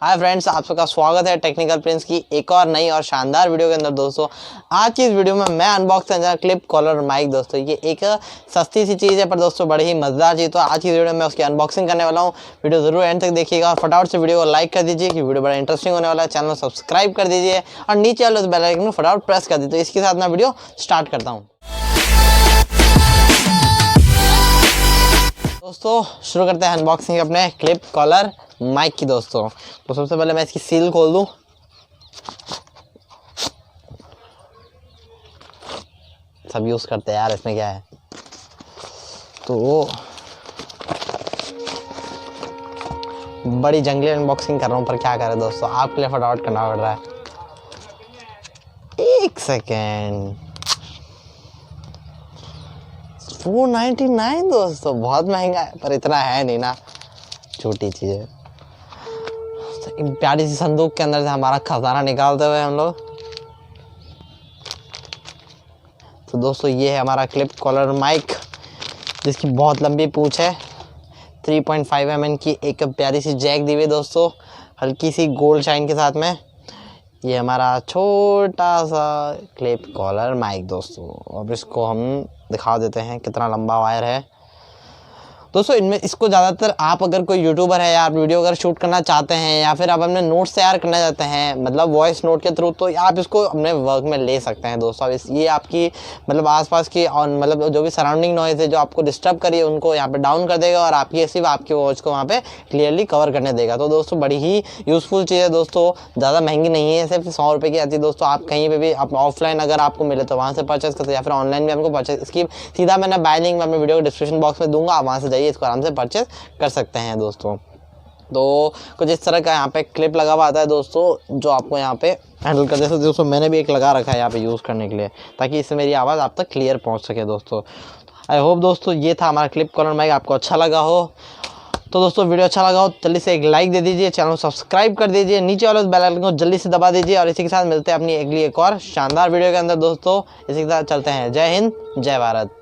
Hi friends, आप सबका स्वागत है टेक्निकल प्रिंस की एक और नई और शानदार वीडियो के अंदर। दोस्तों आज की इस वीडियो में मैं अनबॉक्स करने जा रहा हूं क्लिप कॉलर माइक। दोस्तों ये एक सस्ती सी चीज़ है पर दोस्तों बड़ी ही मज़ेदार चीज़। तो आज की वीडियो में मैं उसकी अनबॉक्सिंग करने वाला हूँ। वीडियो जरूर एंड तक देखिएगा और फटाफट से वीडियो को लाइक कर दीजिए कि वीडियो बड़ा इंटरेस्टिंग होने वाला है। चैनल को सब्सक्राइब कर दीजिए और नीचे वाले उस बेल आइकन को फटाफट प्रेस कर दीजिए। तो इसके साथ मैं वीडियो स्टार्ट करता हूँ। दोस्तों शुरू करते हैं अनबॉक्सिंग अपने क्लिप कॉलर माइक की। दोस्तों तो सबसे पहले मैं इसकी सील खोल दूं। सब यूज करते हैं यार, इसमें क्या है। तो बड़ी जंगली अनबॉक्सिंग कर रहा हूं पर क्या करें दोस्तों, आपके लिए फटाफट करना पड़ रहा है। एक सेकेंड, 499 दोस्तों, बहुत महंगा है पर इतना है नहीं ना, छोटी चीज़ है। तो प्यारी सी संदूक के अंदर से हमारा खजाना निकालते हुए हम लोग। तो दोस्तों ये है हमारा क्लिप कॉलर माइक जिसकी बहुत लंबी पूंछ है। 3.5 mm की एक प्यारी सी जैक दी हुई दोस्तों, हल्की सी गोल्ड शाइन के साथ में। ये हमारा छोटा सा क्लिप कॉलर माइक दोस्तों। अब इसको हम दिखा देते हैं कितना लंबा वायर है दोस्तों। इनमें इसको ज़्यादातर आप अगर कोई यूट्यूबर है या आप वीडियो अगर शूट करना चाहते हैं या फिर आप अपने नोट्स तैयार करना चाहते हैं, मतलब वॉइस नोट के थ्रू, तो आप इसको अपने वर्क में ले सकते हैं दोस्तों। अब ये आपकी मतलब आसपास की और मतलब जो भी सराउंडिंग नॉइज़ है जो आपको डिस्टर्ब करिए उनको यहाँ पे डाउन कर देगा और आपकी सिर्फ आपकी वॉइस को वहाँ पे क्लियरली कवर करने देगा। तो दोस्तों बड़ी ही यूज़फुल चीज़ है दोस्तों, ज़्यादा महंगी नहीं है, सिर्फ 100 रुपये की आती है दोस्तों। आप कहीं पर भी आप ऑफलाइन अगर आपको मिले तो वहाँ से परचेस करते या फिर ऑनलाइन भी आपको परचेस, इसकी सीधा मैंने बाय लिंक में अपने वीडियो को डिस्क्रिप्शन बॉक्स में दूंगा, आप वहाँ से जाइए इसको आराम से परचेस कर सकते हैं दोस्तों। तो कुछ इस तरह का यहाँ पे क्लिप लगा हुआ आता है दोस्तों जो आपको यहाँ पे हैंडल कर देते। दोस्तों मैंने भी एक लगा रखा है यहाँ पे यूज़ करने के लिए, ताकि इससे मेरी आवाज़ आप तक क्लियर पहुँच सके दोस्तों। आई होप दोस्तों ये था हमारा क्लिप कॉलर माइक, आपको अच्छा लगा हो। तो दोस्तों वीडियो अच्छा लगा हो जल्दी से एक लाइक दे दीजिए, चैनल को सब्सक्राइब कर दीजिए, नीचे वाले उस बेल आइकन को जल्दी से दबा दीजिए। और इसी के साथ मिलते हैं अपनी अगली एक और शानदार वीडियो के अंदर दोस्तों। इसी के साथ चलते हैं। जय हिंद, जय भारत।